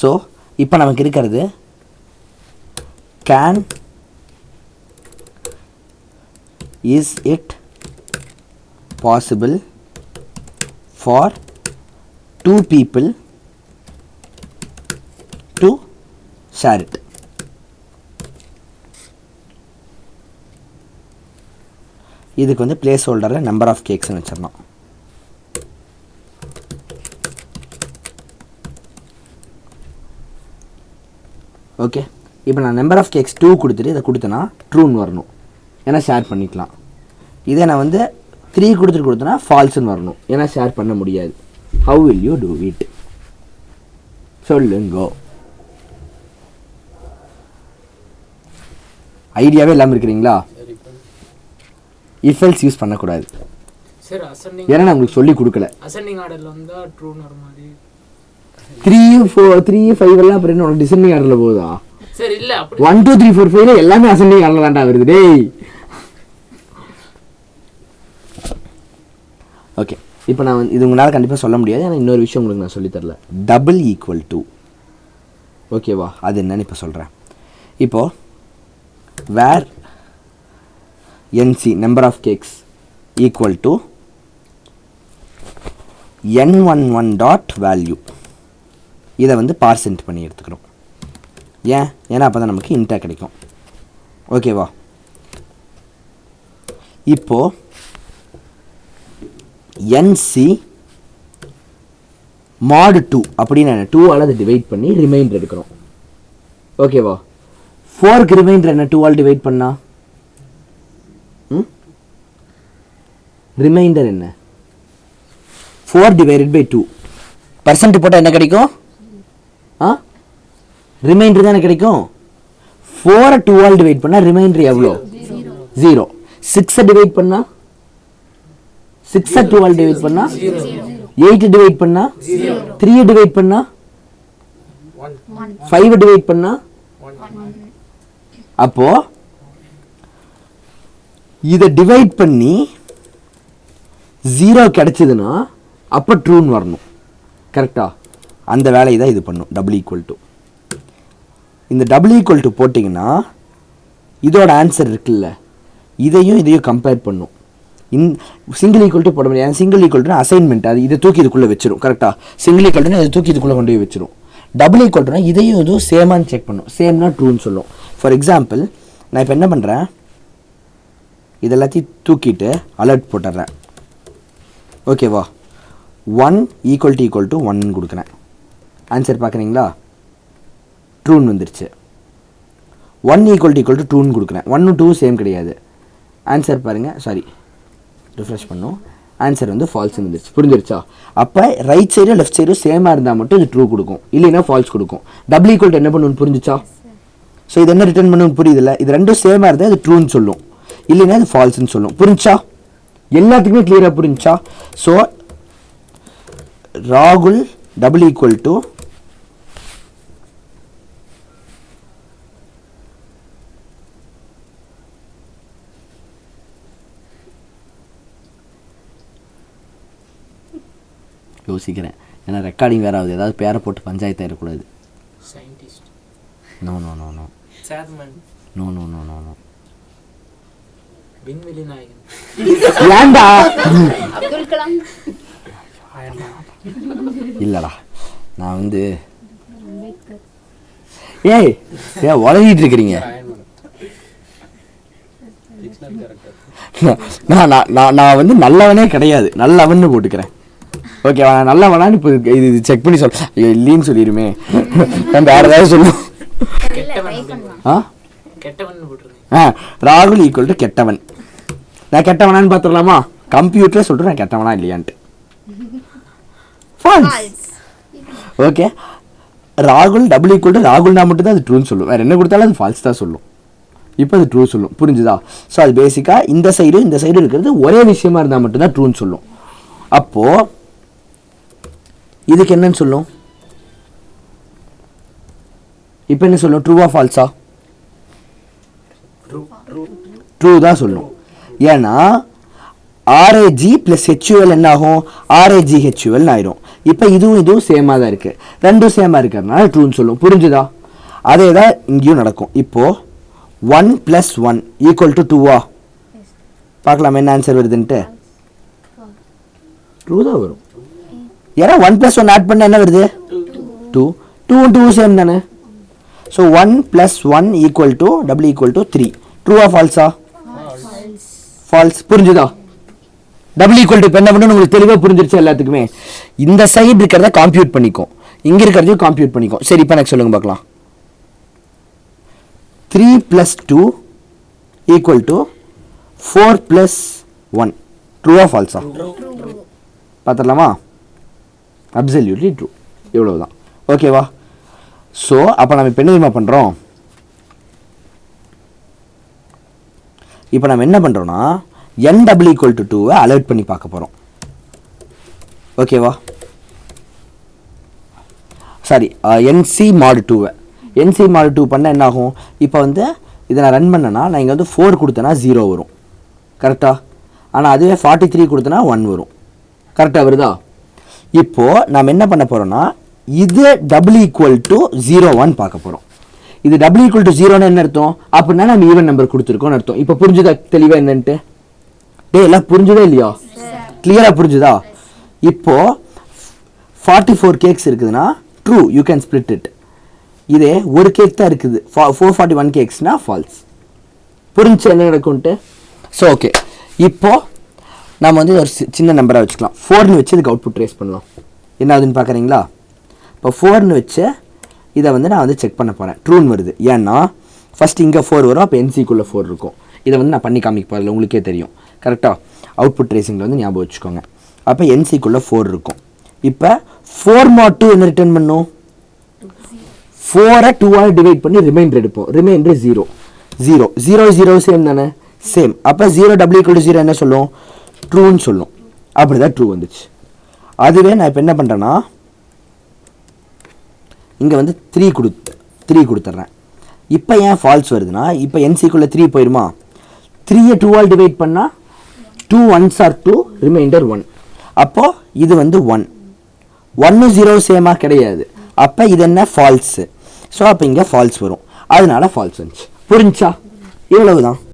So இப்போ நமக்கு இருக்கிறது Kane is it possible for 2 people to share it. இதுக்கு வந்து பிளேஸ் ஹோல்டரில் நம்பர் ஆஃப் கேக்ஸ்னு வச்சிடணும். ஓகே, இப்போ நான் நம்பர் ஆஃப் கேக்ஸ் 2 கொடுத்துட்டு இதை கொடுத்தேன்னா ட்ரூன்னு வரணும், ஏன்னா ஷேர் பண்ணிக்கலாம். இதே நான் வந்து 3 கொடுத்தேன்னா ஃபால்ஸ்ன்னு வரணும், ஏன்னா ஷேர் பண்ண முடியாது. How will you do it? சொல்லுங்கோ. ஐடியாவே இல்லாமல் இருக்கிறீங்களா? இஃப் எல்ஸ் யூஸ் பண்ணக்கூடாது. ஏன்னா நான் உங்களுக்கு சொல்லி கொடுக்கல. அசெண்டிங் ஆர்டர்ல வந்தா ட்ரூன்னு வர மாதிரி 3 4 3 5 எல்லாம் அப்புறம் என்ன டிசெண்டிங் ஆர்டர்ல போகுதா? சரி இல்ல அப்படி 1 2 3 4 5 எல்லாமே அசெண்டிங் ஆர்டர்ல தான்டா வருது டேய். ஓகே, இப்போ நான் இது உங்களால் கண்டிப்பாக சொல்ல முடியாது, ஏன்னா இன்னொரு விஷயம் உங்களுக்கு நான் சொல்லித்தரல. டபுள் ஈக்குவல் டு, ஓகேவா? அது என்னன்னு இப்போ சொல்கிறேன். இப்போது where NC number of cakes equal to n11 dot value, இதை வந்து பார்சென்ட் பண்ணி எடுத்துக்கிறோம். ஏன்னா அப்போ தான் நமக்கு இன்டா கிடைக்கும். ஓகேவா? இப்போது NC mod 2 அப்படின்னு 2 ஆல் அதை டிவைட் பண்ணி ரிமைண்டர் எடுக்கிறோம். ஓகேவா? 4க்கு ரிமைண்டர் என்ன 2 ஆல் டிவைட் பண்ணா? ரிமைண்டர் என்ன? 4 டிவைடட் பை 2 பர்சன்ட் போட்டால் என்ன கிடைக்கும்? ரிமைண்டர் தானே கிடைக்கும். 4 2 ஆல் டிவைட் பண்ணால் ரிமைண்டர் எவ்வளோ? 0. 6 டிவைட் பண்ணா 6 2 ஆல் டிவைட் பண்ணா 8 டிவைட் பண்ணா 3 டிவைட் பண்ணா 5 டிவைட் பண்ணா அப்போ இதை டிவைட் பண்ணி 0 கிடைச்சதுன்னா அப்போ ட்ரூன்னு வரணும். கரெக்டா? அந்த வேலையை தான் இது பண்ணும். டபுள் ஈக்குவல் டு, இந்த டபுள் ஈக்குவல் டு போட்டிங்கன்னா இதோட ஆன்சர் இருக்குல்ல, இதையும் கம்பேர் பண்ணும். சிங்கிள் ஈக்குவல் டு போட முடியாது. சிங்கிள் ஈக்குவல் டு அசைன்மெண்ட், அது இதை தூக்கி இதுக்குள்ளே வச்சிடும். கரெக்டாக? சிங்கிள் ஈக்குவல் டு அதை தூக்கி இதுக்குள்ளே கொண்டு போய் வச்சிடும். டபுள் ஈக்குவல் டுனா இதையும் இதுவும் சேமான்னு செக் பண்ணும். சேம்னா ட்ரூன்னு சொல்லும். ஃபார் எக்ஸாம்பிள் நான் இப்போ என்ன பண்ணுறேன், இது எல்லாத்தையும் தூக்கிட்டு அலர்ட் போட்டுடுறேன். ஓகேவா? 1 ஈக்குவல் டு 1 கொடுக்குறேன். ஆன்சர் பார்க்குறீங்களா? ட்ரூன்னு வந்துருச்சு. 1 ஈக்குவல் டு 2ன்னு கொடுக்குறேன். 1 2 சேம் கிடையாது. ஆன்சர் பாருங்கள், சாரி ரிஃப்ரெஷ் பண்ணோம், ஆன்சர் வந்து ஃபால்ஸ்ன்னு வந்துருச்சு. புரிஞ்சிருச்சா? அப்போ ரைட் சைடும் லெஃப்ட் சைடும் சேமாக இருந்தால் மட்டும் இது ட்ரூ கொடுக்கும், இல்லைன்னா ஃபால்ஸ் கொடுக்கும். டபுள் ஈக்குவல் டு என்ன பண்ணணும்னு புரிஞ்சிச்சா? ஸோ இது என்ன ரிட்டர்ன் பண்ணணும்னு புரியுதில்ல? இது ரெண்டும் சேமாக இருந்தால் இது ட்ரூன்னு சொல்லும், இல்லைன்னா இது ஃபால்ஸ்ன்னு சொல்லும். புரிஞ்சா? எல்லாத்துக்குமே கிளியராக புரிஞ்சா? ஸோ ராகுல் டபுள் ஈக்குவல் டு யோசிக்கிறேன், ஏன்னா ரெக்கார்டிங் வேற ஆகுது. ஏதாவது பேரை போட்டு பஞ்சாயத்து ஆயிடக்கூடாது. No no no no no no no no no ஏண்டா இல்லடா, நான் வந்து ஏன் உலகிட்டு இருக்கிறீங்க? நான் வந்து நல்லவனே கிடையாது, நல்லவன்னு போட்டுக்கிறேன். ஓகேவா? நான் நல்லவனான்னு இப்போ இது செக் பண்ணி சொல். இல்லைன்னு சொல்லிடுமே, நான் வேற ஏதாவது சொல்லுவோம். ராகுல் ஈக்குவல் டு கெட்டவன். நான் கெட்டவனான்னு பார்த்துடலாமா? கம்ப்யூட்டர் சொல்கிறேன் நான் கெட்டவனா இல்லையான்ட்டு. ஓகே, ராகுல் டபுள் ஈக்குவல் டு ராகுல்னா மட்டும் தான் அது ட்ரூன்னு சொல்லும், வேறு என்ன கொடுத்தாலும் அது ஃபால்ஸ் தான் சொல்லும். இப்போ அது ட்ரூ சொல்லும். புரிஞ்சுதா? ஸோ அது பேசிக்காக இந்த சைடு இருக்கிறது ஒரே விஷயமா இருந்தால் மட்டும்தான் ட்ரூன்னு சொல்லும். அப்போது இதுக்கு என்னன்னு சொல்லும்? இப்போ என்ன சொல்லும்? ட்ரூவா ஃபால்ஸா? ட்ரூ தான் சொல்லும். ஏன்னா RAG + HUL என்ன ஆகும்? RAG HUL ஆயிரும். இப்போ இதுவும் சேமாக தான் இருக்குது, ரெண்டும் சேமாக இருக்கிறதுனால ட்ரூன்னு சொல்லும். புரிஞ்சுதா? அதே தான் இங்கேயும் நடக்கும். இப்போது 1 + 1 = 2வா? பார்க்கலாம் என்ன ஆன்சர் வருதுன்ட்டு. ட்ரூ தான் வரும். ஏன்னா 1 + 1 ஆட் பண்ணால் என்ன வருது? 2. 2 2 சேம் தானே. ஸோ 1 + 1 = 3. ட்ரூவா ஃபால்ஸா? ஃபால்ஸ். புரிஞ்சுதா? டபுள் ஈக்குவல் டு இப்போ என்ன பண்ணணும் உங்களுக்கு தெளிவாக புரிஞ்சிருச்சு எல்லாத்துக்குமே. இந்த சைடு இருக்கிறத காம்ப்யூட் பண்ணிக்கும், இங்கே இருக்கிறதையும் காம்ப்யூட் பண்ணிக்கும். சரி இப்போ எனக்கு சொல்லுங்க பார்க்கலாம். 3 + 2 = 4 + 1. ட்ரூவா ஃபால்ஸா? பார்த்துடலாமா? Absolutely true. இவ்வளவுதான். ஓகேவா? ஸோ அப்போ நம்ம இப்போ என்ன தெரியுமா பண்ணுறோம்? இப்போ நம்ம என்ன பண்ணுறோன்னா n = 2 அலர்ட் பண்ணி பார்க்க போகிறோம். ஓகேவா? Sorry, NC mod 2 NC mod 2 பண்ணால் என்ன ஆகும்? இப்போ வந்து இதை நான் ரன் பண்ணேன்னா நான் இங்கே வந்து 4 கொடுத்தேன்னா 0 வரும். கரெக்டாக? ஆனால் அதுவே 43 கொடுத்தேன்னா 1 வரும். கரெக்டாக வருதா? இப்போது நாம் என்ன பண்ண போகிறோன்னா இது = 0 பார்க்க போகிறோம். இது = 0 என்ன அர்த்தம்? அப்படின்னா நம்ம ஈவன் நம்பர் கொடுத்துருக்கோம்னு அர்த்தம். இப்போ புரிஞ்சுதா தெளிவாக என்னன்ட்டு? எல்லாம் புரிஞ்சுதா இல்லையா? கிளியராக புரிஞ்சுதா? இப்போது 44 கேக்ஸ் இருக்குதுன்னா true, you can split it. இதே ஒரு கேக் தான் இருக்குது, 441 கேக்ஸ்னா ஃபால்ஸ். புரிஞ்சு என்ன நடக்கும்ட்டு? ஸோ ஓகே, இப்போது நம்ம வந்து ஒரு சின்ன நம்பராக வச்சுக்கலாம். 4ன்னு வச்சு இதுக்கு அவுட்புட் ட்ரேஸ் பண்ணலாம். என்ன ஆகுதுன்னு பார்க்குறீங்களா? இப்போ 4ன்னு வச்சு இதை வந்து நான் வந்து செக் பண்ண போகிறேன். ட்ரூன்னு வருது. ஏன்னா ஃபஸ்ட் இங்கே 4 வரும், அப்போ NC-க்குள்ளே 4 இருக்கும். இதை வந்து நான் பண்ணி காமிக்க போகிறதில்ல, உங்களுக்கே தெரியும். கரெக்டாக? அவுட்புட் ட்ரேசிங்கில் வந்து ஞாபகம் வச்சுக்கோங்க. அப்போ NC-க்குள்ளே 4 இருக்கும். இப்போ 4 mod 2 என்ன ரிட்டர்ன் பண்ணும்? 4 2 டிவைட் பண்ணி ரிமைண்டர் எடுப்போம். ரிமைண்டர் 0 0 0 0 சேம் தானே? சேம். அப்போ 0 = 0 என்ன சொல்லும்? ட்ரூன்னு சொல்லும். அப்படி தான் ட்ரூ வந்துச்சு. அதுவே நான் இப்போ என்ன பண்ணுறேன்னா இங்கே வந்து 3 கொடுத்துட்றேன். இப்போ ஏன் ஃபால்ஸ் வருதுன்னா இப்போ NC-க்குள்ளே 3 போயிடுமா? 3 2 டிவைட் பண்ணால் 2 1s are 2, ரிமைண்டர் 1. அப்போது இது வந்து 1 1 0 சேமாக கிடையாது. அப்போ இது என்ன? ஃபால்ஸு. ஸோ அப்போ இங்கே ஃபால்ஸ் வரும். அதனால ஃபால்ஸ் வந்துச்சு. புரிஞ்சா? இவ்வளவு தான்.